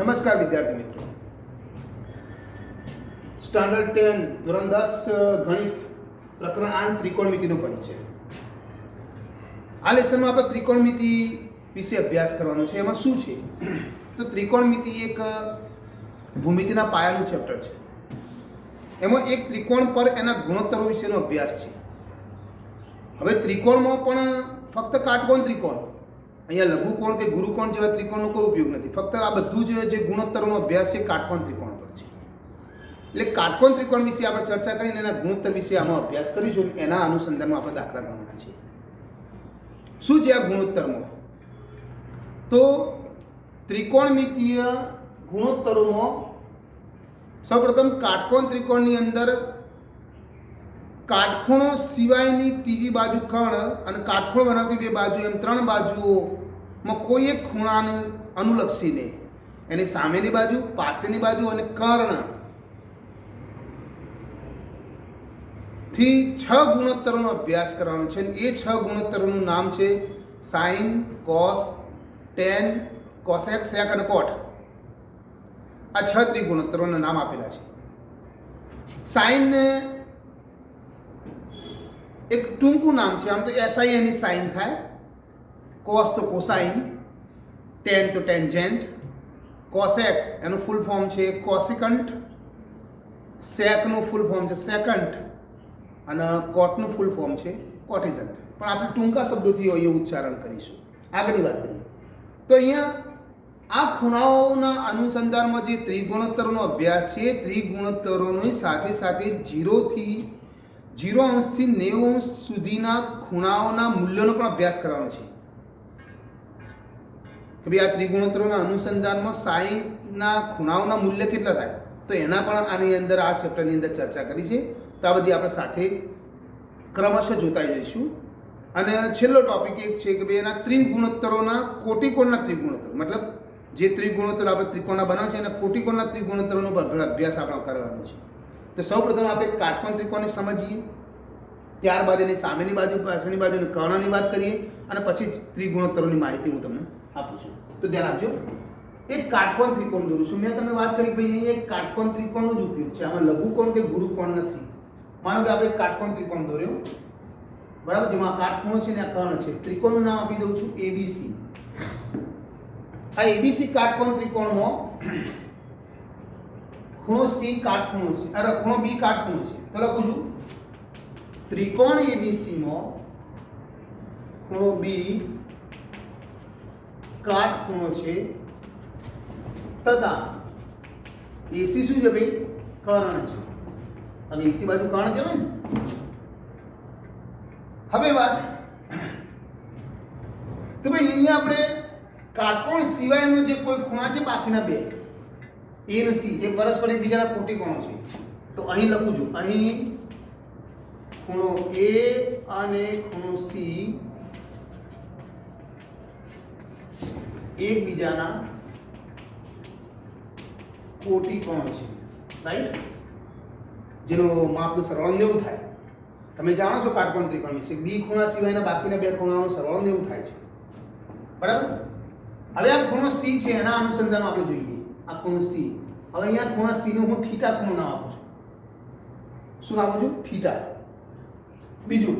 નમસ્કાર વિદ્યાર્થી મિત્રો, સ્ટાન્ડર્ડ 10 ધોરણ 10 ગણિત પ્રકરણ 8 ત્રિકોણમિતિનો પરિચય. આ લેસનમાં આપણે ત્રિકોણમિતિ વિશે અભ્યાસ કરવાનો છે. એમાં શું છે તો ત્રિકોણમિતિ એક ભૂમિતિના પાયાનું ચેપ્ટર છે. એમાં એક ત્રિકોણ પર એના ગુણોત્તરો વિશેનો અભ્યાસ છે. હવે ત્રિકોણમાં પણ ફક્ત કાટકોણ ત્રિકોણ, અહીંયા લઘુકોણ કે ગુરુકોણ જેવા ત્રિકોણનો કોઈ ઉપયોગ નથી. ફક્ત આ બધું જે ગુણોત્તરોનો અભ્યાસ છે કાટકોણ ત્રિકોણ પર છે. એટલે કાટકોણ ત્રિકોણ વિશે આપણે ચર્ચા કરીને એના ગુણોત્તર વિશે આમાં અભ્યાસ કરીશું. એના અનુસંધાનમાં આપણે દાખલા ગણવાના છે. શું છે આ ગુણોત્તરમાં? તો ત્રિકોણમિતિય ગુણોત્તરોમાં સૌપ્રથમ કાટકોણ ત્રિકોણની અંદર કાટખૂણો સિવાયની ત્રીજી બાજુ કર્ણ અને કાટખૂણો બનાવતી બે બાજુ એમ ત્રણ બાજુઓમાં કોઈ એક ખૂણાને અનુલક્ષીને એની સામેની બાજુ, પાસેની બાજુ અને કર્ણ થી 6 ગુણોત્તરોનો અભ્યાસ કરવાનો છે. એ 6 ગુણોત્તરોનું નામ છે સાઇન, કોસ, ટેન, કોસેક, સેક અને કોટ. આ 6 ત્રિગુણોત્તરોના નામ આપેલા છે. સાઇન એક ટૂંકું નામ છે. આમ તો એસઆઈ એની સાઇન થાય, કોસ તો કોસાઇન, ટેન તો ટેન્જેન્ટ, કોસેક એનું ફૂલ ફોર્મ છે કોસિકન્ટ, સેકનું ફૂલ ફોર્મ છે સેકન્ટ અને કોટનું ફૂલ ફોર્મ છે કોટેજન્ટ. પણ આપણે ટૂંકા શબ્દોથી અહીંયા ઉચ્ચારણ કરીશું. આગળની વાત કરીએ તો અહીંયા આ ખૂણાઓના અનુસંધાનમાં જે ત્રિગુણોત્તરોનો અભ્યાસ છે, ત્રિગુણોત્તરોની સાથે સાથે 0 થી 0 અંશથી 90 અંશ સુધીના ખૂણાઓના મૂલ્યોનો પણ અભ્યાસ કરવાનો છે. કે ભાઈ આ ત્રિગુણોત્તરોના અનુસંધાનમાં સાઈનના ખૂણાઓના મૂલ્ય કેટલા થાય, તો એના પણ આની અંદર આ ચેપ્ટરની અંદર ચર્ચા કરી છે. તો આ બધી આપણે સાથે ક્રમશઃ જોતા જઈશું. અને છેલ્લો ટોપિક એક છે કે ભાઈ એના ત્રિગુણોત્તરોના કોટિકોણના ત્રિગુણોત્તર, મતલબ જે ત્રિગુણોત્તર આપણે ત્રિકોણના બનાવે છે એના કોટિકોણના ત્રિગુણોત્તરોનો અભ્યાસ આપણે કરવાનો છે. તો સૌપ્રથમ આપણે કાટકોણ ત્રિકોણને સમજીએ, ત્યારબાદ એની સામેની બાજુ, પાછળની બાજુ અને કર્ણની વાત કરીએ અને પછી ત્રિગુણોત્તરોની માહિતી હું તમને આપું છું. તો ધ્યાન આપજો. એક કાટકોણ ત્રિકોણ દોરું છું. મેં તમને વાત કરી ભાઈ અહીં એક કાટકોણ ત્રિકોણનો જ ઉપયોગ છે. આમાં લઘુકોણ કે ગુરુકોણ નથી. માનો કે આપણે એક કાટકોણ ત્રિકોણ દોર્યો, બરાબર, જેમાં કાટખૂણો છે ને આ કર્ણ છે. ત્રિકોણનું નામ આપી દઉં છું એબીસી. આ એબીસી કાટકોણ ત્રિકોણમાં ખૂણો સી કાટખૂણો છે, અરે ખૂણો બી કાટખૂણો છે. તો લખું છું ત્રિકોણ એબીસી માં ખૂણો બી કાટખૂણો છે તથા એસી શું છે ભાઈ? કર્ણ છે. અને એસી બાજુ કર્ણ કહેવાય ને. હવે વાત કે ભાઈ અહીંયા આપણે કાટકોણ સિવાયનો જે કોઈ ખૂણા છે બાકીના બે એ અને સી એ પરસ્પર એકબીજાના કોટિકોણો છે. તો અહીં લખું છું, અહીં ખૂણો એ અને ખૂણો સી એકબીજાના કોટિકોણો છે, રાઈટ? જેનો માપનો સરવાળો 90 થાય. તમે જાણો છો કાટકોણ ત્રિકોણ વિશે, બી ખૂણા સિવાયના બાકીના બે ખૂણાઓનો સરવાળો 90 થાય છે, બરાબર? હવે આ ખૂણો સી છે, એના અનુસંધાનમાં આપણે જોઈએ આ ખૂણો સી. હવે અહીંયા ખૂણા સી નું હું થીટા ખૂણો નામ આપું છું. શું નામ આપું છું? થીટા. બીજું,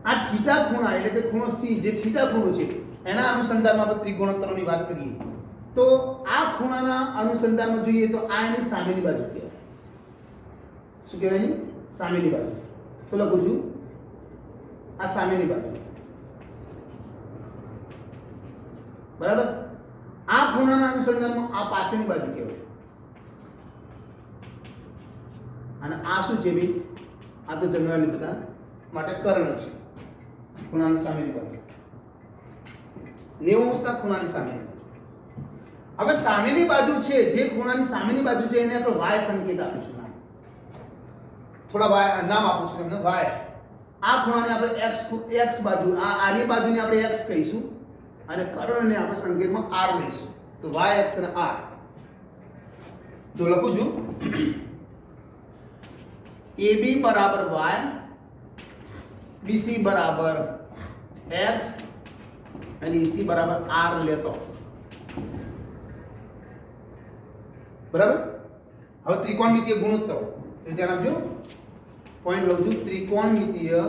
આ થીટા ખૂણા એટલે કે ખૂણો સી જે થીટા ખૂણો છે એના અનુસંધાનમાં આપણે ત્રિગુણોત્તરોની વાત કરીએ તો આ ખૂણાના અનુસંધાનમાં જોઈએ તો આ એની સામેની બાજુ કહેવાય. શું કહેવાય? એની સામેની બાજુ. તો લખું છું આ સામેની બાજુ, બરાબર? આ ખૂણાના અનુસંધાનમાં આ પાસેની બાજુ કહેવાય. અને આ શું છે ભાઈ? આ તો જનરલી બધા માટે કર્ણ છે. ખૂણાની સામેની બાજુ 90 અંશના ખૂણાની સામેની બાજુ. હવે સામેની બાજુ છે, જે ખૂણાની સામેની બાજુ છે એને આપણે વાય સંકેત આપીશું. થોડા વાય નામ આપું છું તમને. વાય આ ખૂણાને આપણે એક્સ બાજુ, આ આની બાજુને આપણે એક્સ કહીશું અને કર્ણને આપણે સંકેતમાં આર લઈશું. તો વાય એક્સ અને આર. તો લખું છું AB બરાબર વાય, BC બરાબર એક્સ અને EC બરાબર આર લેતો બરાબર. હવે ત્રિકોણમિતીય ગુણોત્તરો તો ધ્યાન આપજો, પોઈન્ટ લઉં છું. ત્રિકોણમિતીય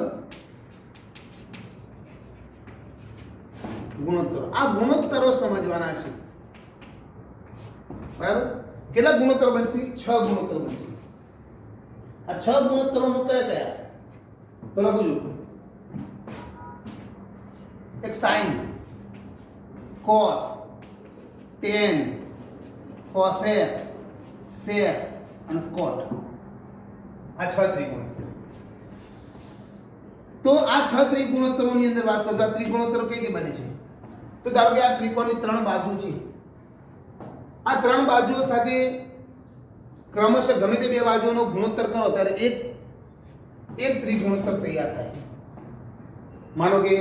ગુણોત્તરો, આ ગુણોત્તરો સમજવાના છે. બરાબર. કેટલા ગુણોત્તરો બનશે? 6 ગુણોત્તરો બનશે. આ 6 ગુણોત્તરોમાં કયા કયા તો લખું છું. એક સાઇન, કોસ, ટેન, કોસેક, સેક અને કોટ. આ 6 ત્રિગુણોત્તરો. તો આ 6 ત્રિગુણોત્તરોની અંદર વાત કરતા ત્રિગુણોત્તરો કઈ રીતે બને છે? તો ધારો કે આ ત્રિકોણની 3 બાજુ છે. આ 3 બાજુઓ સાથે ક્રમશઃ ગમે તે બે બાજુઓનો ગુણોત્તર કરો ત્યારે એક ત્રિગુણોત્તર તૈયાર થાય. માનો કે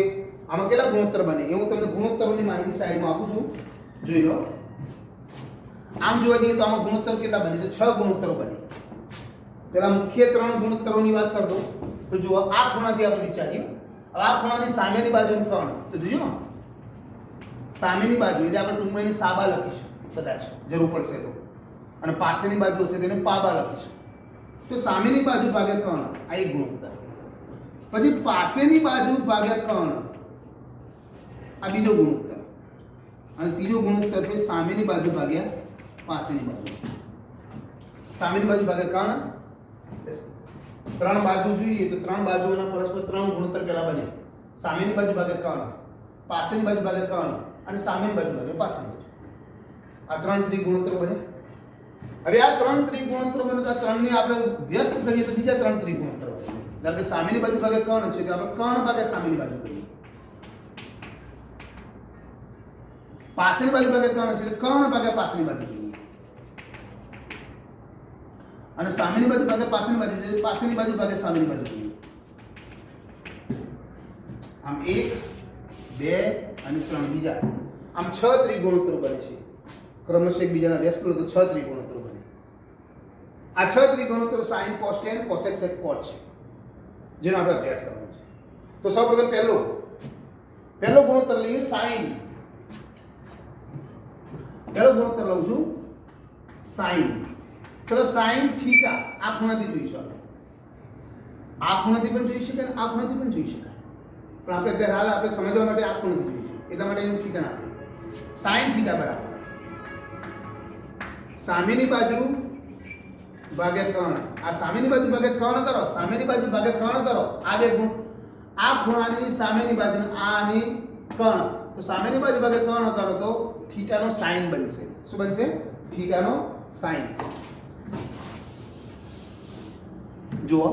આમાં કેટલા ગુણોત્તર બને એ હું તમને ગુણોત્તરોની માહિતી સાઈડમાં આપું છું, જોઈ લો. આમ જોવા જઈએ તો આમાં ગુણોત્તર કેટલા બને? તો 6 ગુણોત્તરો બને. પહેલા મુખ્ય 3 ગુણોત્તરોની વાત કર દો. તો જુઓ, આ ખૂણાથી આપણે વિચારીએ. હવે આ ખૂણાની સામેની બાજુનું કર્ણ, તો જોજો સામેની બાજુ એટલે આપણે ટૂંકમાં એની સાબા લખીશું, કદાચ જરૂર પડશે તો. અને પાસેની બાજુ હશે તેને પાબા લખીશું. તો સામેની બાજુ ભાગ્યા કર્ણ, આ એક ગુણોત્તર. પછી પાસેની બાજુ ભાગ્યા કર્ણ, આ બીજો ગુણોત્તર. અને ત્રીજો ગુણોત્તર છે સામેની બાજુ ભાગ્યા પાસેની બાજુ. સામેની બાજુ ભાગ્યા કર્ણ. 3 બાજુ જોઈએ તો 3 બાજુઓના પરસ્પર 3 ગુણોત્તર પહેલા બને. સામેની બાજુ ભાગ્યા કર્ણ, પાસેની બાજુ ભાગ્યા કર્ણ અને સામેની બાજુ ભાગ્યા પાસેની બાજુ. આ 3 ત્રિગુણોત્તરો બને. હવે આ 3 ત્રિગુણોત્તરો બને તો આ 3 ને આપણે વ્યસ્ત કરીએ તો બીજા 3 ત્રિગુણોત્તરો બને. કારણ કે સામેની બાજુ ભાગ્યા કર્ણ છે તો આપણે કર્ણ ભાગ્યા સામેની બાજુ કરીએ. પાસેની બાજુ ભાગ્યા કર્ણ છે તો કર્ણ ભાગ્યા પાસેની બાજુ કરીએ. અને સામેની બાજુ ભાગ્યા પાસેની બાજુ છે પાસેની બાજુ ભાગ્યા સામેની બાજુ કરીએ. આમ 1 2 અને 3 બીજા. આમ 6 ત્રિગુણોત્તરો બને છે. ક્રમશઃ એકબીજાના વ્યસ્ત કરો તો 6 ત્રિગુણોત્તરો બને. આ 6 ત્રિગુણોત્તરો sin, cos, tan, cosec, sec, cot છે, જેનો આપણે અભ્યાસ કરવાનો છે. તો સૌપ્રથમ પહેલો ગુણોત્તર લઈએ sin. પહેલો ગુણોત્તર લઉં છું sin. ચલો sin થીટા આ ખૂણાથી જોઈશું આપણે. આ ખૂણાથી પણ જોઈ શકાય અને આ ખૂણાથી પણ જોઈ શકાય. પણ આપણે અત્યારે હાલ આપણે સમજવા માટે આ ખૂણાથી જોઈશું. એટલા માટે એનું થીટા નાખ્યું. sin થીટા બરાબર સામેની બાજુ ભાગ્યા કર્ણ. આ સામેની બાજુ ભાગ્યા કર્ણ કરો, સામેની બાજુ ભાગ્યા કર્ણ કરો. આ બે ગુણ, આ ખૂણાની સામેની બાજુ આની કર્ણ. તો સામેની બાજુ ભાગ્યા કર્ણ કરો તો થીટાનો સાઈન બનશે. શું બનશે? થીટાનો સાઈન. જુઓ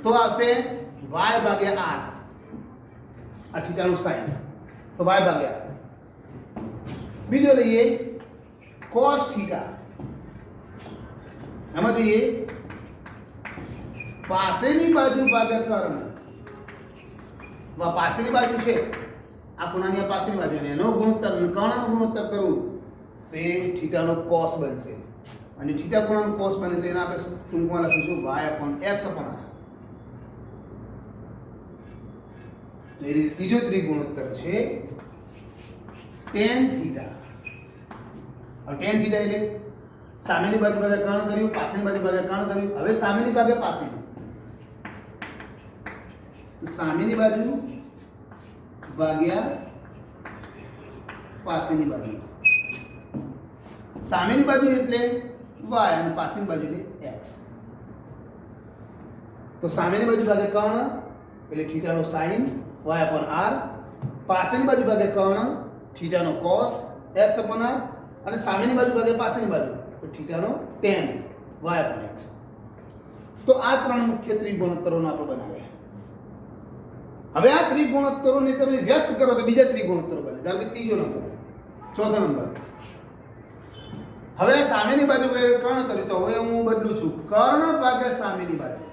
તો આવશે y ભાગ્યા r. આ થીટાનું સાઈન તો y ભાગ્યા r. બીજો લઈએ cos થીટા. એમાં જોઈએ પાસેની બાજુ ભાગ્યા કર્ણ. પાસેની બાજુ છે આ ખૂણાની આ પાસેની બાજુ એનો ગુણોત્તર કર્ણનો ગુણોત્તર કરું તો એ થીટાનો cos બનશે. અને થીટા ખૂણાનો cos બને તો એના આપણે ટૂંકમાં લખીશું y/x/r. એ રીતે ત્રીજો ત્રિગુણોત્તર છે tan થીટા. tan થીટા એટલે સામેની બાજુ ભાગ્યા કર્ણ કર્યું, પાછળની બાજુ ભાગ્યા કર્ણ કર્યું. હવે સામેની ભાગ્યા પાછળની. તો સામેની બાજુ ભાગ્યા પાછળની બાજુ. સામેની બાજુ એટલે y અને પાછળની બાજુ એટલે x. તો સામેની બાજુ ભાગ્યા કર્ણ એટલે થીટાનો sin y/r. પાછળની બાજુ ભાગ્યા કર્ણ થીટાનો cos x/r. અને સામેની બાજુ ભાગ્યા પાછળની બાજુ તો થીટાનો tan y/x. તો આ 3 મુખ્ય ત્રિગુણોત્તરોનો આપણે બનાવ્યા. હવે આ ત્રિગુણોત્તરોને તમે વ્યસ્ત કરો તો બીજા ત્રિગુણોત્તરો બને. ધારો કે ત્રીજો નંબર, ચોથો નંબર. હવે સામેની બાજુ કર્ણ કર્યું તો હવે હું બદલું છું કર્ણ ભાગ્યા સામેની બાજુ.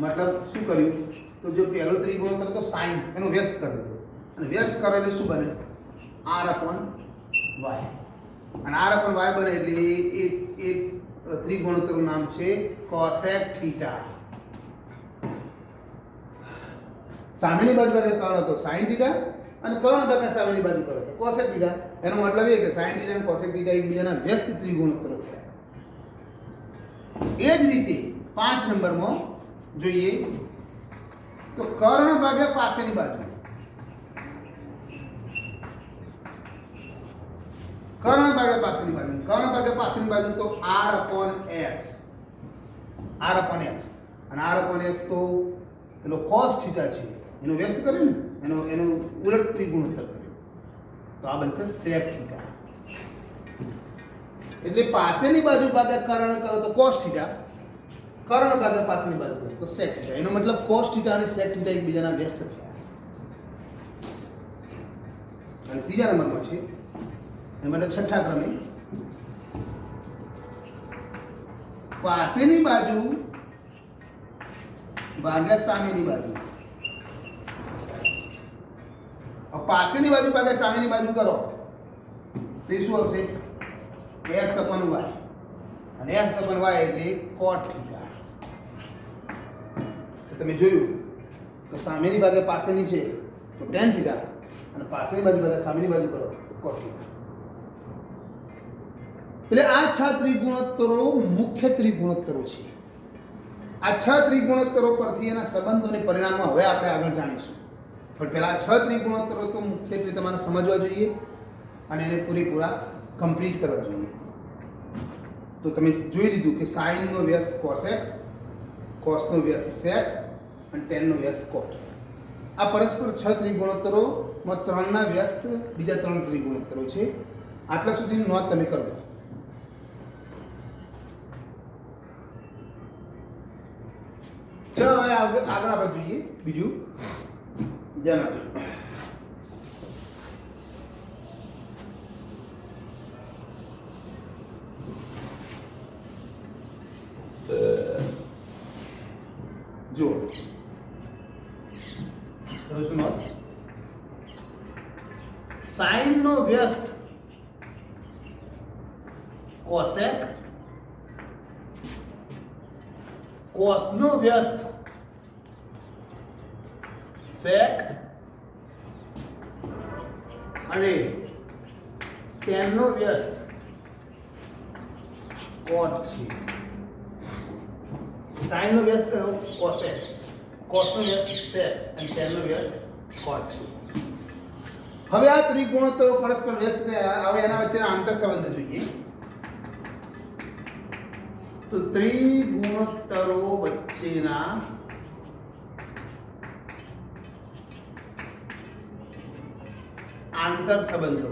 મતલબ શું કર્યું? તો જો પહેલો ત્રિગુણોત્તર તો sin એનો વ્યસ્ત કરી દીધો. અને વ્યસ્ત કરે એટલે શું બને? r/y. અને r/y બને એટલે એ ત્રિગુણોત્તરનું નામ છે cosec થીટા. સામેની બાજુ ભાગે કર્ણ હતો sin થીટા અને કર્ણ ભાગ્યા સામેની બાજુ કરો તો કોસેક થીટા. એનો મતલબ એ કે સાઇન થીટા અને કોસેક થીટા એકબીજાના વ્યસ્ત ત્રિગુણોત્તરો થયા. એ જ રીતે 5 નંબરમાં જોઈએ તો કર્ણ ભાગ્યા પાસેની બાજુ. કર્ણ ભાગ્યા પાસેની બાજુ. કર્ણ ભાગ્યા પાસેની બાજુ તો r/x. r/x અને r/x તો પેલો cos થીટા છે એનો વ્યસ્ત કર્યો ને, એનો ઉલટ ત્રિગુણોત્તર કર્યો તો આ બનશે sec થીટા. એટલે પાસેની બાજુ ભાગ્યા કર્ણ કરો તો cos થીટા, કર્ણ ભાગ્યા પાસેની બાજુ કરો તો sec થીટા. એનો મતલબ cos થીટા અને sec થીટા એકબીજાના વ્યસ્ત થયા. અને ત્રીજા નંબરમાં છે એ મતલબ છઠ્ઠા ક્રમે પાસેની બાજુ ભાગ્યા સામેની બાજુ. પાસેની બાજુ ભાગ્યા સામેની બાજુ કરો તો શું આવશે? x/y અને x/y એટલે cot થીટા. તો તમે જોયું કે સામેની બાજુ પાસેની છે તો tan થીટા અને પાસેની બાજુ ભાગ્યા સામેની બાજુ કરો તો cot થીટા. એટલે આ 6 ત્રિગુણોત્તરો મુખ્ય ત્રિગુણોત્તરો છે. આ 6 ત્રિગુણોત્તરો પરથી એના સંબંધો અને પરિણામો હવે આપણે આગળ જાણીશું. પણ પહેલા આ 6 ત્રિગુણોત્તરો તો મુખ્યત્વે તમારે સમજવા જોઈએ અને એને પૂરેપૂરા કમ્પ્લીટ કરવા જોઈએ. તો તમે જોઈ લીધું કે sin નો વ્યસ્ત cosec, cos નો વ્યસ્ત sec અને tan નો વ્યસ્ત cot. આ પરસ્પર 6 ત્રિગુણોત્તરોમાં 3 ના વ્યસ્ત બીજા 3 ત્રિગુણોત્તરો છે. આટલા સુધીની નોંધ તમે કરો. ચલો હવે આગળ આપણે જોઈએ બીજું. ધ્યાન આપજો. જુઓ શું નોંધ? સાઇન નો વ્યસ્ત કોસેક, કોસ નો વ્યસ્ત સેક અને tan નો વ્યસ્ત cot છે. sin નો વ્યસ્ત કયો? cosec, cos નો વ્યસ્ત sec અને tan નો વ્યસ્ત cot છે. હવે આ ત્રિગુણોત્તરો પરસ્પર વ્યસ્ત થયા. હવે એના વચ્ચેના આંતર સંબંધ જોઈએ. તો ત્રિગુણોત્તરો વચ્ચેના આંતર સંબંધો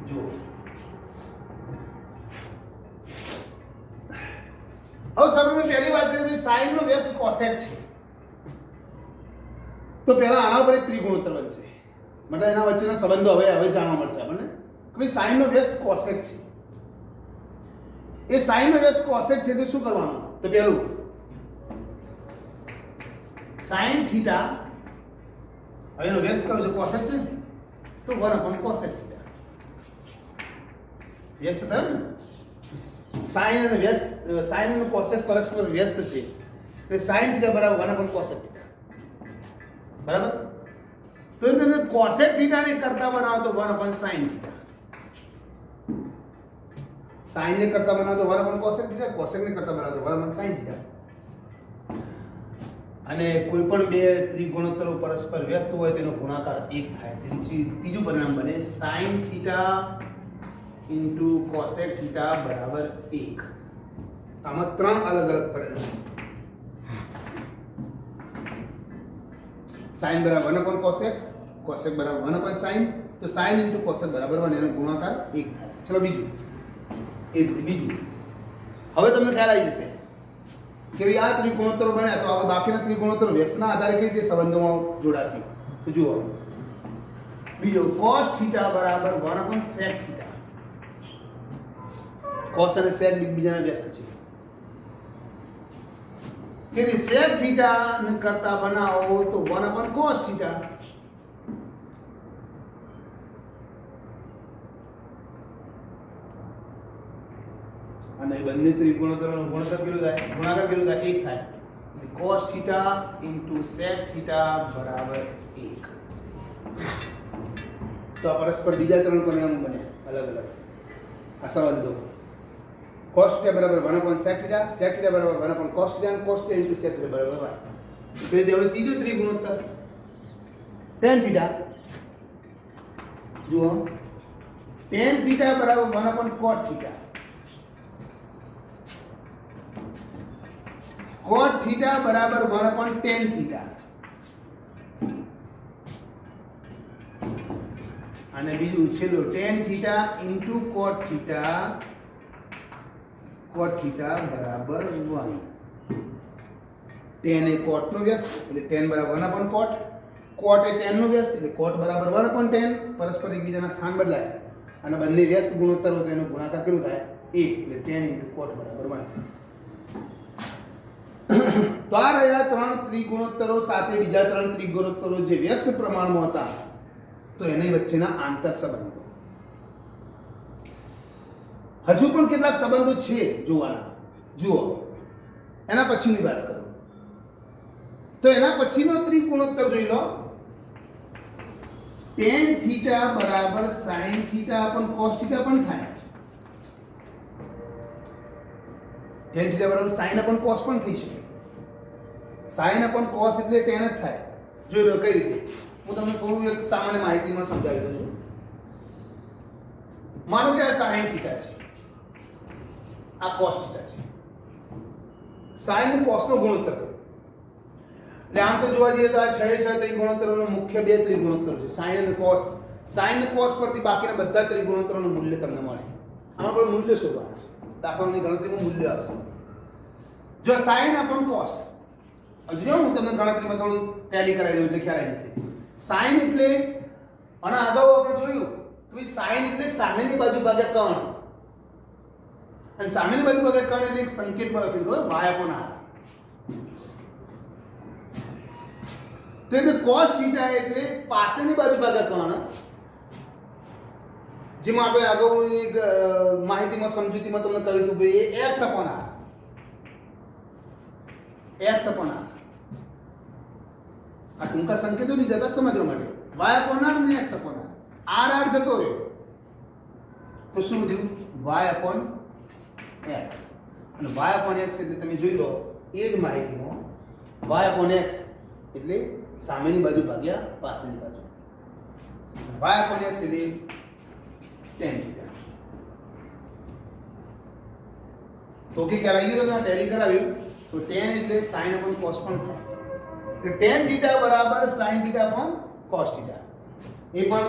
જુઓ. હવે સૌપ્રથમ પહેલી વાત કરીએ sin નો વ્યસ્ત cosec છે તો પહેલા આના પર એક ત્રિગુણોત્તર બનશે. મતલબ એના વચ્ચેના સંબંધો હવે જાણવા મળશે આપણને કે ભાઈ sin નો વ્યસ્ત cosec છે. એ sin નો વ્યસ્ત cosec છે તો શું કરવાનું? તો પહેલું sin થીટા, હવે એનો વ્યસ્ત કયો છે? cosec છે તો 1/cosec થીટા વ્યસ્ત થયો ને. sin અને વ્યસ્ત, sin અને cosec પરસ્પર વ્યસ્ત છે એટલે sin થીટા બરાબર 1/cosec થીટા બરાબર. તો એ તમે cosec થીટા ને કરતા બનાવો તો 1/sin થીટા, sin ને કરતા બનાવો તો 1/cosec થીટા, cosec ને કરતા બનાવો તો 1/sin થીટા. અને કોઈ પણ બે ત્રિગુણોત્તરો પરસ્પર વ્યસ્ત હોય તેનો ગુણાકાર 1 થાય. તેથી ત્રીજું પરિણામ બને sin theta into cosec theta બરાબર 1. આમાં 3 અલગ અલગ પરિણામ છે. sin બરાબર 1/cosec, cosec બરાબર 1/sin, તો sin ઇન્ટુ cosec બરાબર 1, એનો ગુણાકાર 1 થાય. ચલો બીજું. હવે તમને ખ્યાલ આવી જશે કે ભાઈ આ ત્રિગુણોત્તરો બન્યા તો હવે બાકીના ત્રિગુણોત્તરો વ્યસ્તના આધારે કઈ રીતે સંબંધોમાં જોડાશે. તો જુઓ બીજો cos થીટા બરાબર 1/sec થીટા. cos અને sec એકબીજાના વ્યસ્ત છે. તેથી sec થીટા ને કરતા બનાવો તો 1/cos થીટા. અને બંને ત્રિગુણોત્તરોનો ગુણોત્તર કેટલું થાય? ગુણાકાર કેટલું થાય? 1 થાય. cos theta into sec theta બરાબર 1. તો આ પરસ્પર બીજા 3 પરિણામો બન્યા અલગ અલગ આ સંબંધો. cos θ બરાબર 1 sec θ, sec θ બરાબર 1 cos θ, અને cos θ into sec θ બરાબર 1. તો એ હવે ત્રીજો ત્રિગુણોત્તર tan θ. જુઓ tan θ બરાબર 1 cot θ, cot θ બરાબર 1 tan θ, અને બીજું છેલ્લું tan θ into cot θ, cot θ બરાબર 1. tan એ cot નો વ્યસ્ત એટલે tan બરાબર 1 cot, cot એ tan નો વ્યસ્ત એટલે cot બરાબર 1 tan. પરસ્પર એકબીજાના સ્થાન બદલાય અને બંને વ્યસ્ત ગુણોત્તર હોય તો એનો ગુણાકાર કેટલું થાય 1 એટલે tan into cot બરાબર 1. તો આ રહ્યા 3 ત્રિગુણોત્તરો સાથે બીજા 3 ત્રિગુણોત્તરો જે વ્યસ્ત પ્રમાણમાં હતા તો એની વચ્ચેના આંતર સંબંધો. હજુ પણ કેટલાક સંબંધો છે જોવાના. જુઓ એના પછીની વાત કરો તો એના પછીનો ત્રિગુણોત્તર જોઈ લો. tan θ બરાબર sin θ upon cos θ પણ થાય. tan θ બરાબર sin upon cos પણ થઈ શકે. sin upon cos એટલે tan જ થાય. જોઈ લો કઈ રીતે. હું તમને થોડું એક સામાન્ય માહિતીમાં સમજાવી દઉં છું. માનો કે આ sin θ છે, આ cos θ છે. sin અને cos નો ગુણોત્તર કરો એટલે આમ તો જોવા જઈએ તો આ 6 ત્રિગુણોત્તરોનો મુખ્ય 2 ત્રિગુણોત્તરો છે sin અને cos. sin અને cos પરથી બાકીના બધા ત્રિગુણોત્તરોનું મૂલ્ય તમને મળે. આમાં કોઈ મૂલ્ય શોધવાનું છે. દાખલાની ગણતરીમાં મૂલ્ય આવશે. જો sin upon cos, હજુ હું તમને ગણતરીમાં થોડું ટેલી કરાવી દઉં એટલે ખ્યાલ આવી જશે. sin એટલે અને અગાઉ આપણે જોયું કે sin એટલે સામેની બાજુ ભાગ્યા કર્ણ, અને સામેની બાજુ ભાગ્યા કર્ણ એટલે એક સંકેત પર લખી દો y upon r. તો એટલે cos θ એટલે પાસેની બાજુ ભાગ્યા કર્ણ, જેમાં આપણે અગાઉ એક માહિતીમાં સમજૂતીમાં તમને કહ્યું હતું કે એ x upon r, x upon r. આ ટૂંકા સંકેતો લીધા હતા સમજવા માટે. y upon r ને x upon r. r જતો રહ્યો તો શું થયું y upon x. અને y upon x એટલે તમે જોઈ લો એ જ માહિતીમાં y upon x એટલે સામેની બાજુ ભાગ્યા પાછળની બાજુ. y upon x એટલે tan θ. તો કે ખ્યાલ આવી ગયો તમને ટેલી કરાવ્યું તો tan એટલે sin upon cos પણ થાય. તો tan θ બરાબર sin θ upon cos θ એ પણ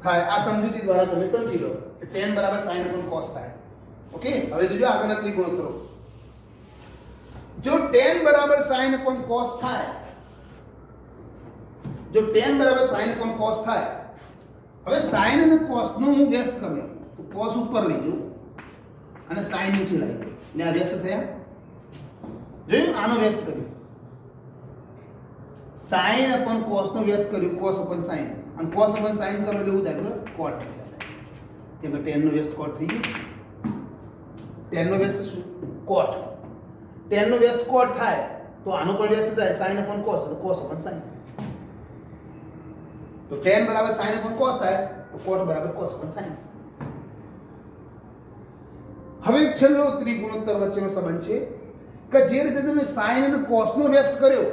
થાય. આ સમજૂતી દ્વારા તમે સમજી લો કે tan બરાબર sin upon cos થાય. ઓકે, હવે જોજો આગળના ત્રિગુણોત્તરો. જો tan બરાબર sin upon cos થાય, જો tan બરાબર sin upon cos થાય, હવે sin અને cos નો હું વ્યસ્ત કરું તો cos ઉપર લઈ જાઉં અને sin નીચે લઈ જાઉં ને આ વ્યસ્ત થયા. જોયું આનો વ્યસ્ત કર્યું, sin upon cos નો વ્યસ્ત કર્યું, cos upon sin, અને cos upon sin કરો એટલે એવું થાય cot θ. તેમ tan નો વ્યસ્ત cot થઈ ગયો. tan નો વ્યસ્ત શું cot, tan નો વ્યસ્ત cot થાય તો આનો પણ વ્યસ્ત થાય sin upon cos, તો cos upon sin. તો tan બરાબર sin upon cos થાય તો cot બરાબર cos upon sin. હવે છેલ્લો ત્રિગુણોત્તર વચ્ચેનો સંબંધ છે કે જે રીતે તમે sin અને cos નો વ્યસ્ત કર્યો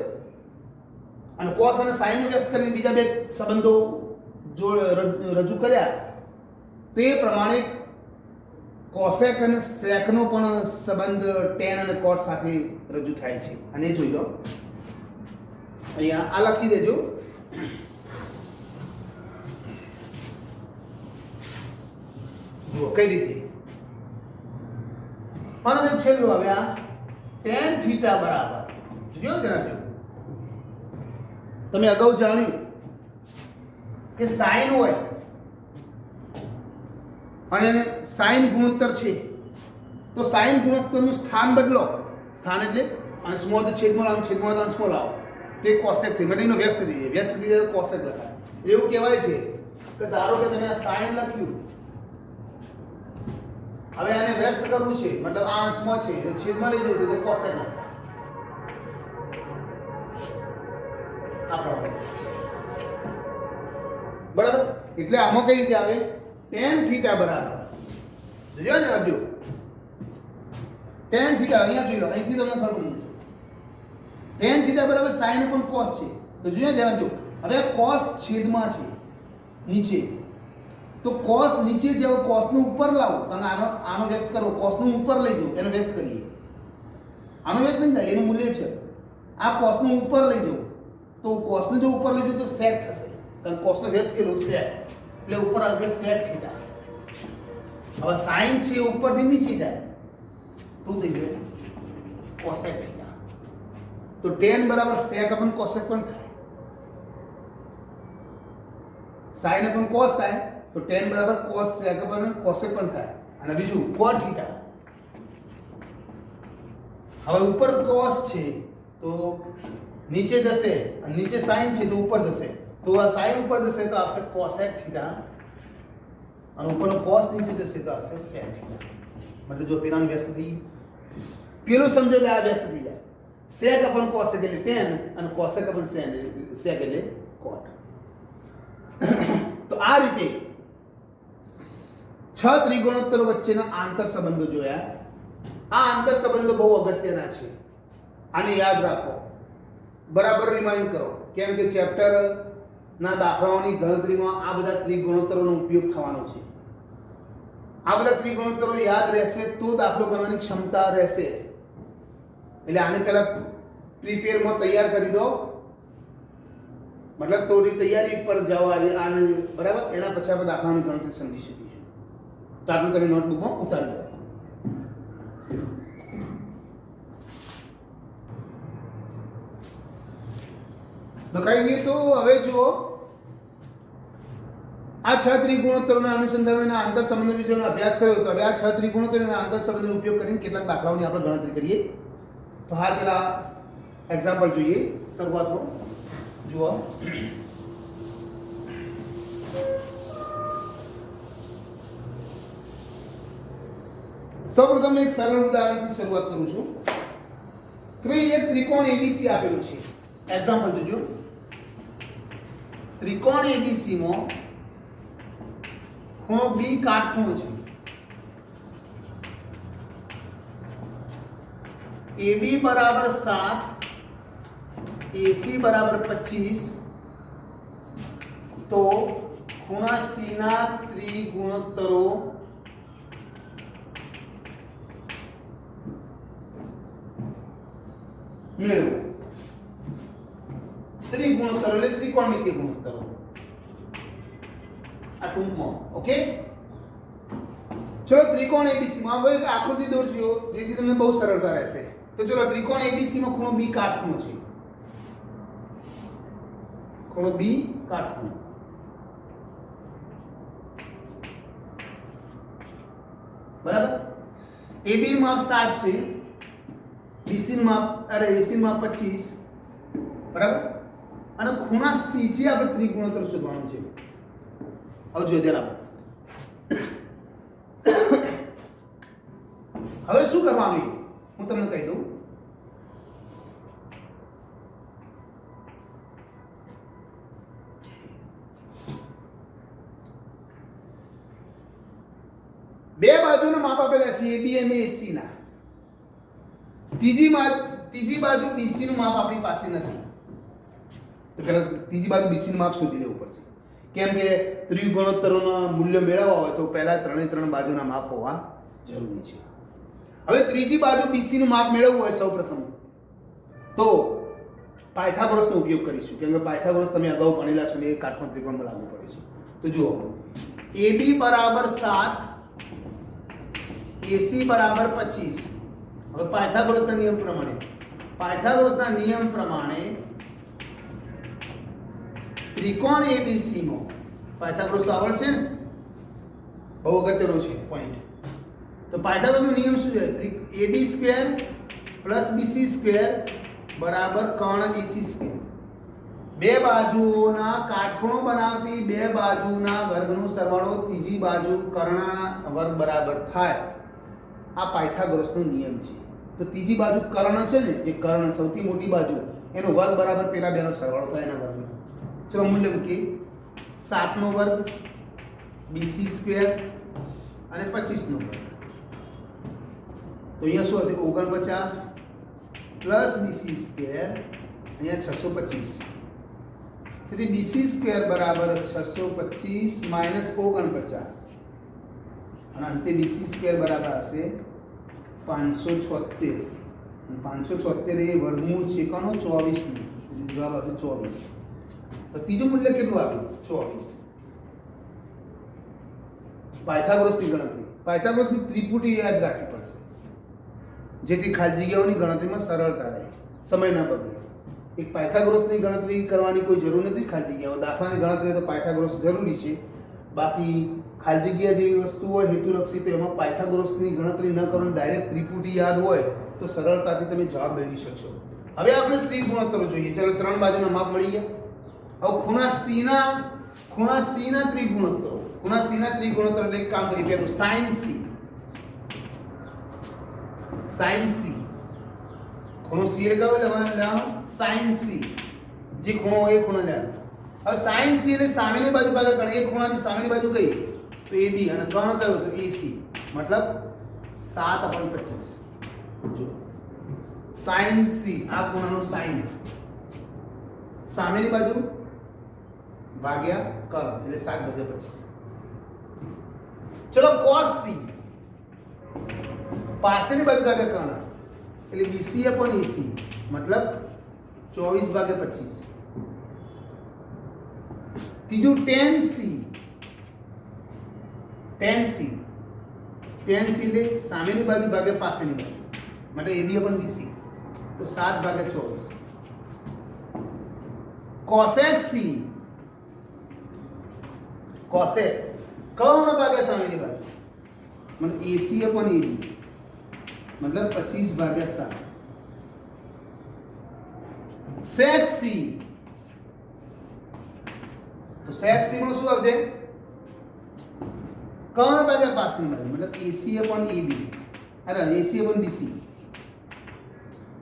અને cos અને sin નો વ્યસ્ત કરીને બીજા બે સંબંધો રજૂ કર્યા તે પ્રમાણે cosec અને sec નો પણ સંબંધ tan અને cot સાથે રજૂ થાય છે. અને જોઈ લો અહીંયા આ લખી દેજો. જુઓ કઈ રીતે. અને હવે છેલ્લું હવે આ tan θ બરાબર જો જરા તમે અગાઉ જાણ્યું કે sin હોય અને sin ગુણોત્તર છે તો sin ગુણોત્તરનું સ્થાન બદલો. સ્થાન એટલે અંશમાં તો છેદમાં લાવો, છેદમાં તો અંશમાં લાવો તો એ cosec થઈ એટલે એનો વ્યસ્ત થઈ જાય. વ્યસ્ત થઈ જાય તો cosec લખાય. એવું કહેવાય છે કે ધારો કે તમે આ sin લખ્યું, હવે આને વ્યસ્ત કરવું છે મતલબ આ અંશમાં છે એટલે છેદમાં લઈ જવું છે તો cosec લખાય. આ પ્રમાણે બરાબર. એટલે આમાં કઈ રીતે આવે? tan થીટા બરાબર, જોયો ને આપજો, tan થીટા અહીંયા જોઈ લો, અહીંથી તમને ખબર પડી જશે. tan થીટા બરાબર sin upon cos છે. તો જોયો ધ્યાન આપજો. હવે cos છેદમાં છે નીચે, તો cos નીચે છે, હવે cos નું ઉપર લાવો, કારણ આનો વ્યસ્ત કરો, cos નું ઉપર લઈ દો, એનો વ્યસ્ત કરીએ. આનો વ્યસ્ત નહીં થાય, એનું મૂલ્ય છે. આ cos નું ઉપર લઈ દો, તો cos ને જો ઉપર લઈ દો તો sec થશે, કારણ cos નો વ્યસ્ત કેટલો sec, એટલે ઉપર આવશે sec થીટા. હવે sin છે ઉપરથી નીચે જાય તો થઈ જાય cosec થીટા. તો tan બરાબર sec upon cosec પણ થાય, sin upon cos થાય, તો tan બરાબર cos sec upon cosec પણ થાય. અને બીજું cot થીટા. હવે ઉપર cos છે તો નીચે જશે, અને નીચે sin છે તો ઉપર જશે, તો આ sin ઉપર જશે તો આવશે cosec થીટા, અને ઉપરનો cos નીચે જશે તો આવશે sec થીટા. મતલબ જો પેલાનું વ્યસ્ત થઈ, પેલું સમજો એટલે આ વ્યસ્ત થઈ જાય. sec upon cosec એટલે tan, અને cosec upon sec એટલે cot. તો આ રીતે 6 ત્રિગુણોત્તરો વચ્ચેના આંતર સંબંધો જોયા. આ આંતર સંબંધો બહુ અગત્યના છે, આને યાદ રાખો, બરાબર રિમાઇન્ડ કરો, કેમ કે ચેપ્ટર ના દાખલાઓની ગણતરીમાં આ બધા ત્રિગુણોત્તરોનો ઉપયોગ થવાનો છે. આ બધા ત્રિગુણોત્તરો યાદ રહેશે તો દાખલો કરવાની ક્ષમતા રહેશે. એટલે આને પહેલા પ્રિપેરમાં તૈયાર કરી દો, મતલબ થોડી તૈયારી પર જાઓ આને, બરાબર. એના પછી આપણે દાખલાની ગણતરી સમજી શકીશું. તો આટલું તમે નોટબુકમાં ઉતારી દો. લખાઈએ તો હવે જુઓ, આ 6 ત્રિગુણોત્તરોના અનુસંધાનના આંતર સંબંધો વિશેનો અભ્યાસ કર્યો. તો હવે આ 6 ત્રિગુણોત્તરોના આંતર સંબંધોનો ઉપયોગ કરીને કેટલાક દાખલાઓની આપણે ગણતરી કરીએ. તો હાલ પેલા એક્ઝામ્પલ જોઈએ. શરૂઆતમાં જુઓ, સૌપ્રથમ એક સરળ ઉદાહરણથી શરૂઆત કરું છું કે ભાઈ એક ત્રિકોણ એબીસી આપેલું છે. એક્ઝામ્પલ જોજો. ત્રિકોણ એબીસી માં ખૂણો બી કાટખૂણો છે. AB બરાબર 7, AC બરાબર 25, તો ખૂણા C ના ત્રિગુણોત્તરો મેળવો. ત્રિગુણોત્તરો એટલે ત્રિકોણમિતિય ગુણોત્તરો આ ટૂંકમાં. ઓકે, ચલો ત્રિકોણ એબીસી માં હવે એક આકૃતિ દોરજો જેથી તમને બહુ સરળતા રહેશે. તો ચલો ત્રિકોણ એબીસી માં ખૂણો બી કાટખૂણો છે. ખૂણો બી કાટખૂણો, બરાબર. AB નું માપ 7 છે, BC નું માપ AC નું માપ 25, બરાબર. અને ખૂણા C થી આપણે ત્રિગુણોત્તર શોધવાનું છે. હવે જો જરા હવે શું કરવાનું હું તમને કહી દઉં. બે બાજુના માપ આપેલા છે AB અને AC ના. ત્રીજી બાજુ BC નું માપ આપણી પાસે નથી, તો પહેલા ત્રીજી બાજુ BC નું માપ શોધી લેવું પડશે. કેમ કે ત્રિગુણોત્તરોના મૂલ્ય મેળવવા હોય તો પહેલા ત્રણ બાજુના માપ હોવા જરૂરી છે. હવે ત્રીજી બાજુ BC નું માપ મેળવવું હોય સૌપ્રથમ તો પાયથાગોરસનો ઉપયોગ કરીશું. કેમ કે પાયથાગોરસ તમે અગાઉ ભણેલા છો ને એ કાટકોણ ત્રિકોણમાં લાગુ પડે છે. તો જુઓ, AB બરાબર 7, AC બરાબર 25. હવે પાયથાગોરસના નિયમ પ્રમાણે ત્રિકોણ એબીસી માં પાયથાગોરસ તો આવડશે ને, બહુ અગત્યનો છે પોઈન્ટ. તો પાયથાગોરસનો નિયમ શું છે? AB² + BC² બરાબર કર્ણ AC². બે બાજુઓના કાટખૂણો બનાવતી બે બાજુના વર્ગનો સરવાળો ત્રીજી બાજુ કર્ણના વર્ગ બરાબર થાય. આ પાયથાગોરસનો નિયમ છે. તો ત્રીજી બાજુ કર્ણ છે ને, જે કર્ણ સૌથી મોટી બાજુ, એનો વર્ગ બરાબર પેલા બેનો સરવાળો થાય એના વર્ગનો. ચલો મૂલ્ય મૂકીએ. 7નો વર્ગ બીસી સ્ક્વેર અને 25નો વર્ગ. તો અહીંયા શું હશે 49 પ્લસ બીસી સ્ક્વેર, અહીંયા 625. તેથી બીસી સ્ક્વેર બરાબર 625 માઇનસ 49 અને અંતે બીસી સ્ક્વેર બરાબર આવશે 576. 576 એ વર્ગમૂળ છે કોનો 24 નું. જવાબ આવશે 24. તો ત્રીજું મૂલ્ય કેટલું આવ્યું 24. પાયથાગોરસની ગણતરી. પાયથાગોરસની ત્રિપુટી યાદ રાખવી પડશે જેથી ખાલી જગ્યાઓની ગણતરીમાં સરળતા રહે, સમય ના બગડે. એક પાયથાગોરસની ગણતરી કરવાની કોઈ જરૂર નથી. ખાલી જગ્યાઓ દાખલાની ગણતરી તો પાયથાગોરસ જરૂરી છે. બાકી ખાલી જગ્યા જેવી વસ્તુ હોય હેતુલક્ષી તો એમાં પાયથાગોરસની ગણતરી ન કરો, ડાયરેક્ટ ત્રિપુટી યાદ હોય તો સરળતાથી તમે જવાબ મેળવી શકશો. હવે આપણે ત્રિગુણોત્તરો જોઈએ. ચલો 3 બાજુના માપ મળી ગયા. હવે ખૂણા C ના ત્રિગુણોત્તરો. ખૂણા C ના ત્રિગુણોત્તર એટલે એક કામ કરીએ. પેલું sin C. ખૂણો C એટલે કયો લેવાનો sin C. જે ખૂણો હોય એ ખૂણો લેવાનો. હવે sin C એટલે સામેની બાજુ ભાગે ગણ. એક ખૂણાથી સામેની બાજુ કઈ તો AB અને કર્ણ કયો તો AC. મતલબ 7/25. જો sin C આ ખૂણાનો sin સામેની બાજુ ભાગ્યા કર્ણ એટલે 7/25. ચલો cos C પાસેની બાજુ ભાગ્યા કર્ણ એટલે BC/AC મતલબ 24/25. ત્રીજું tan C એટલે સામેની બાજુ ભાગ્યા પાસેની બાજુ मतलब AB/BC तो 7/24. cosec C cosec कौन भागे सामने बाजू मतलब AC/AB मतलब 25/7. sec C तो sec C में શું આવશે कौन भागे પાસની બાજુ मतलब AC/AB अरे AC/BC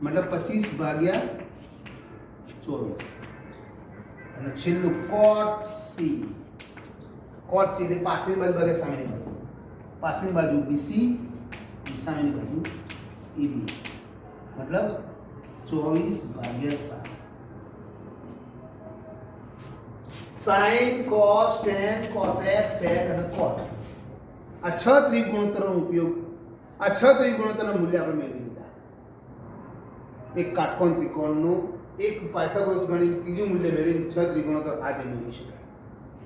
मतलब 25/24. અને છેલ્લું cot C એટલે પાસેની બાજુ ભાગે સામેની બાજુ. પાસેની બાજુ BC સામેની બાજુ AB मतलब 24/7. sin cos tan cosec sec અને cot આ 6 ત્રિગુણોત્તરનો ઉપયોગ આ 6 ત્રિગુણોત્તરના મૂલ્ય આપણે મેળવી લીધા. એક કાટકોણ ત્રિકોણનું એક પાયથાગોરસ ગણિત ત્રીજું મૂલ્ય મેળવીને 6 ત્રિગુણોત્તર આજે મેળવી શકાય.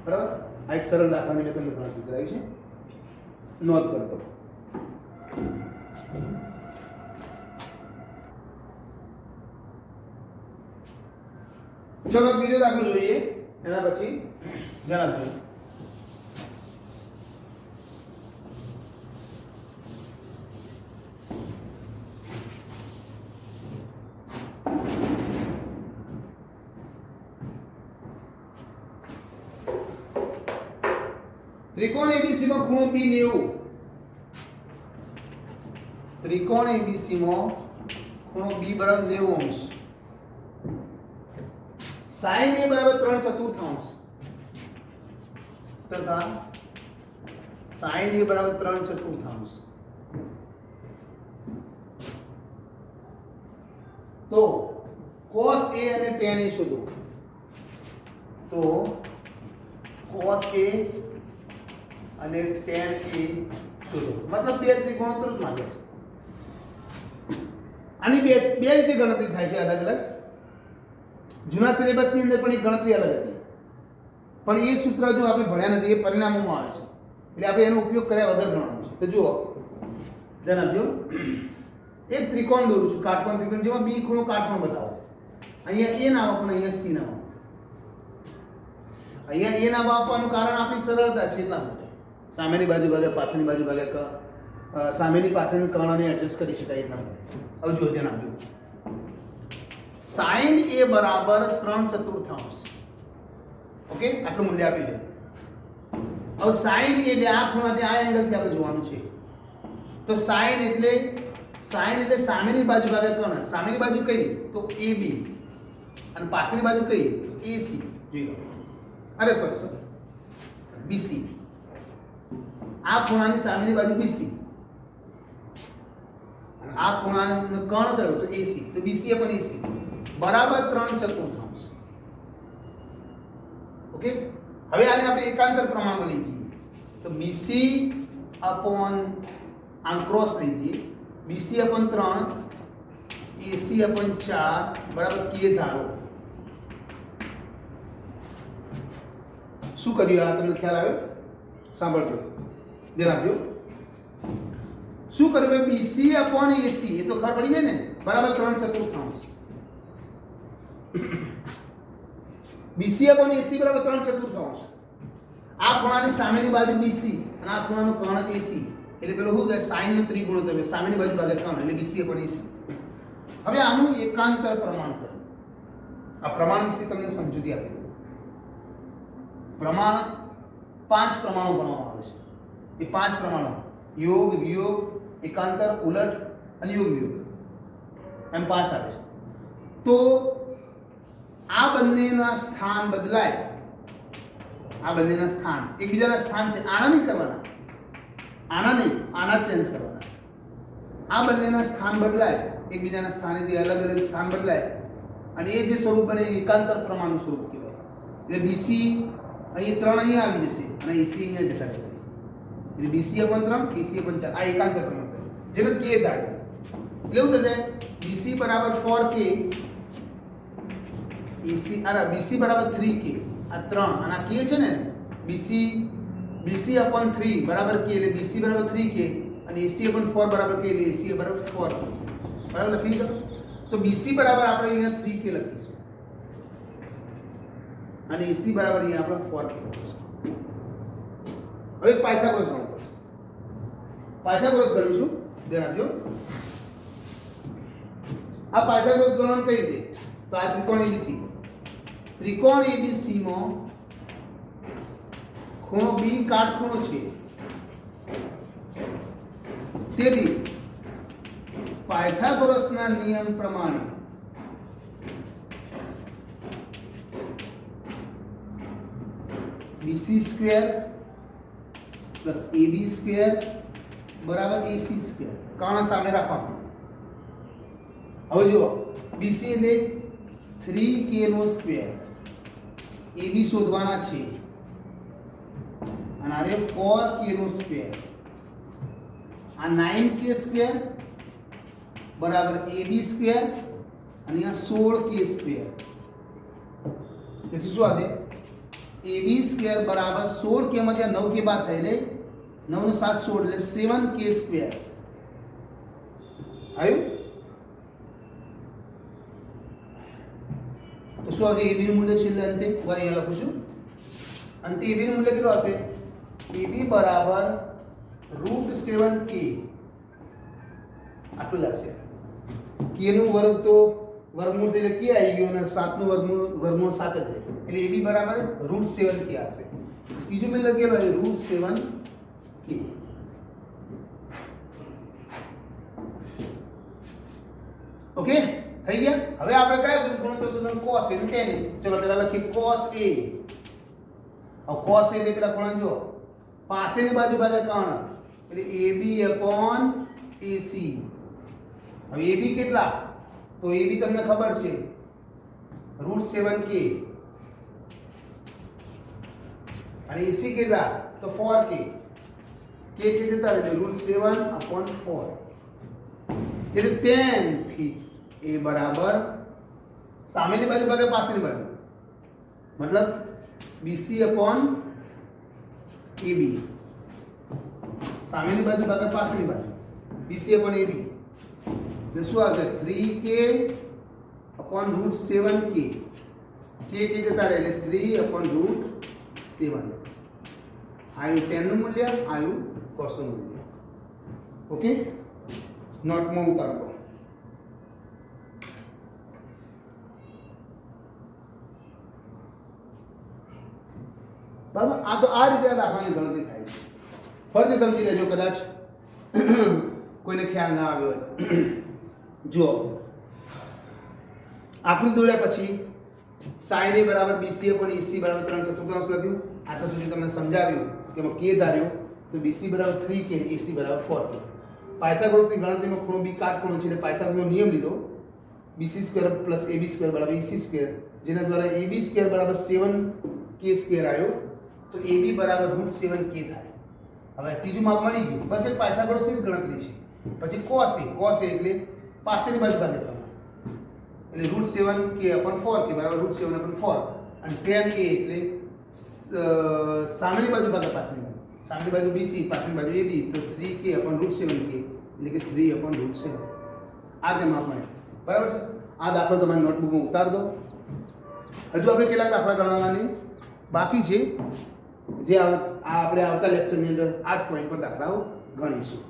બરાબર. આ એક સરળ દાખલાની મેં તમને ગણતરી કરાવી છે, નોંધ કરતો. ચલો બીજો દાખલો જોઈએ, એના પછી જણાવજો. त्रिकोण ABC में खूणो B90. त्रिकोण ABC में खूणो B बराबर 90 अंश. sin A बराबर 3/4 तथा sin A बराबर 3/4. तो cos A અને tan A शोधो. तो cos A અને tan A શોધો. મતલબ બે ત્રિકોણોત્તર જ માંગે છે. આની બે રીતે ગણતરી થાય છે અલગ અલગ. જૂના સિલેબસની અંદર પણ એક ગણતરી અલગ હતી, પણ એ સૂત્ર જો આપણે ભણ્યા નથી, એ પરિણામોમાં આવે છે, એટલે આપણે એનો ઉપયોગ કર્યા વગર ગણવાનું છે. તો જુઓ, ધ્યાન આપજો. એક ત્રિકોણ દોરું છું, કાટકોણ ત્રિકોણ, જેમાં B ખૂણો કાટકોણ બતાવો. અહીંયા A નામ આપવાનું, અહીંયા C નામ આપવાનું. અહીંયા A નામ આપવાનું કારણ આપણી સરળતા છે એટલા માટે. સામેની બાજુ ભાગે પાછળની બાજુ ભાગે સામેની પાછળની કર્ણને એડજસ્ટ કરી શકાય એટલા માટે. હવે જો ધ્યાન આપજો. sin A બરાબર 3/4. ઓકે, આટલું મૂલ્ય આપી દે. હવે sin A એટલે આ ખૂણાથી આ એંગલથી આપણે જોવાનું છે. તો sin એટલે સામેની બાજુ ભાગે કર્ણ. સામેની બાજુ કઈ તો AB અને પાછળની બાજુ કઈ AC. જોઈ લો. અરે સોરી બીસી, આ ખૂણાની સામેની બાજુ બીસી અને આ ખૂણાનો કર્ણ કયો તો એસી, તો બીસી અપન એસી બરાબર 3/4. ઓકે, હવે આને આપણે એકાંતર પ્રમાણમાં લઈ જઈએ તો બીસી અપોન આમ ક્રોસ લઈ જઈએ, બીસી અપન 3 એસી અપન 4 બરાબર કે ધારો. શું કર્યું આ તમને ખ્યાલ આવે? સાંભળજો, ધ્યાન આપજો. શું કર્યું ભાઈ? બીસી અપોન એસી એ તો ખબર પડી જાય ને, બરાબર 3/4. બીસી અપોન એસી બરાબર 3/4. આ ખૂણાની સામેની બાજુ બીસી અને આ ખૂણાનું કર્ણ એસી એટલે પેલો શું કહે સાઈન નો ત્રિગુણોત્તર, સામેની બાજુ ભાગે કર્ણ એટલે બીસી અપોન એસી. હવે આનું એકાંતર પ્રમાણ કરો. આ પ્રમાણ વિશે તમને સમજૂતી આપી દઉં. પ્રમાણ 5 પ્રમાણો ગણવામાં આવે છે. એ 5 પ્રમાણો યોગ, વિયોગ, એકાંતર, ઉલટ અને યોગ વિયોગ એમ 5 આવે છે. તો આ બંનેના સ્થાન બદલાય, આ બંનેના સ્થાન એકબીજાના સ્થાન છે, આના નહીં કરવાના, આના નહીં, આના ચેન્જ કરવાના. આ બંનેના સ્થાન બદલાય, એકબીજાના સ્થાનેથી અલગ અલગ સ્થાન બદલાય અને એ જે સ્વરૂપ બને એકાંતર પ્રમાણનું સ્વરૂપ કહેવાય. એટલે બીસી અહીં 3 અહીંયા આવી જશે અને એસી અહીંયા જતા રહેશે એટલે બીસી અપન 3 એસી અપન 4 આ એકાંતર પ્રમાણ કહે, જેને કે ધારે. એટલે એવું થશે બીસી બરાબર 4k એસી અરે બીસી બરાબર 3k આ 3 અને આ કે છે ને બીસી અપન 3 બરાબર k એટલે બીસી બરાબર 3k અને એસી અપન 4 બરાબર k એટલે એસી બરાબર 4 બરાબર લખી દો. તો બીસી બરાબર આપણે અહીંયા 3k લખીશું અને એસી બરાબર અહીંયા આપણે 4k લખીશું. હવે પાયથાગોરસ ગણો, પાયથાગોરસ ગણીશું, ધ્યાન આપજો. આ પાયથાગોરસ ગણવાનું કઈ રીતે? તો આ ત્રિકોણ એબીસી, ત્રિકોણ એબીસી માં ખૂણો બી કાટખૂણો છે, તેથી પાયથાગોરસના નિયમ પ્રમાણે BC square plus AB square બરાબર એસી સ્ક્વેર કર્ણ સામે રાખવાનું. હવે જુઓ બીસી એટલે 3k નો સ્ક્વેર, એબી શોધવાના છે અને આરે 4k નો સ્ક્વેર, આ 9k સ્ક્વેર બરાબર એબી સ્ક્વેર અને આ 16k સ્ક્વેર. તેથી શું આવે? એબી સ્ક્વેર બરાબર 16k માંથી 9k બાદ થઈ લે, 9 ને 7 16 એટલે 7k સ્ક્વેર આવ્યું. તો શું આવે? એબી નું મૂલ્ય છેલ્લે અંતે વર અહીંયા લખું છું. અંતે એબી નું મૂલ્ય કેટલું હશે? એબી બરાબર √7k આટલું જ આવશે. k નું વર્ગ તો વર્ગમૂળ એટલે k આવી ગયો અને 7 નું વર્ગમૂળ 7 જ રહે એટલે એબી બરાબર √7k આવશે. ત્રીજું મેં લખેલું છે √7k. ઓકે થઈ ગયા. હવે આપણે કયા ગુણોત્તર શોધવાનું? cos એનું કે નહીં. ચલો પહેલા લખીએ cos a. હવે cos a એટલે પેલા ખૂણા જો પાસેની બાજુ ભાગે કર્ણ એટલે ab અપોન ac. હવે ab કેટલા? તો ab તમને ખબર છે √7k અને ac કેટલા? તો 4k. k કેટલા એટલે √7/4 એટલે tan ફીટ એ બરાબર સામેની બાજુ ભાગે પાછળની બાજુ મતલબ BC અપોન AB. સામેની બાજુ ભાગે પાછળની બાજુ BC અપોન AB એટલે શું આવશે? 3k upon √7k. k કેટલા રહે એટલે 3/√7. આવ્યું tan નું મૂલ્ય, આવ્યું cos નું મૂલ્ય. ઓકે, નોટમાં ઉતારો. બરાબર, આ તો આ રીતે દાખલાની ગણતરી થાય છે. ફરીથી સમજી લેજો, કદાચ કોઈને ખ્યાલ ના આવ્યો હોય. જુઓ આકૃતિ દોર્યા પછી sin a બરાબર BC અપોન AC બરાબર 3/4 લખ્યું. આટલા સુધી તમને સમજાવ્યું કે એમાં કે ધાર્યો તો BC બરાબર 3K AC બરાબર 4K. પાયથાગોરસની ગણતરીમાં ખૂણો બી કાટખૂણો છે એટલે પાયથાગોરસનો નિયમ લીધો BC² + AB² બરાબર EC², જેના દ્વારા AB² બરાબર 7K² આવ્યો તો AB બરાબર √7K થાય. હવે ત્રીજું માપ મળી ગયું. બસ એક પાયથાગોરસની ગણતરી છે. પછી cos A એટલે પાસેની બાજુ ભાગે એટલે √7K/4K બરાબર √7/4 અને tan A એટલે સામેની બાજુ ભાગે પાસેની બાજુ. સામેની બાજુ BC, પાસેની બાજુ AB તો 3K/√7K એટલે કે 3/√7. આ રીતે માપ મળે. બરાબર છે. આ દાખલો તમારી નોટબુકમાં ઉતાર દો. હજુ આપણે કેટલાક દાખલા ગણવાની બાકી છે જે આપણે આવતા લેક્ચરની અંદર આ જ પોઈન્ટ પર દાખલાઓ ગણીશું.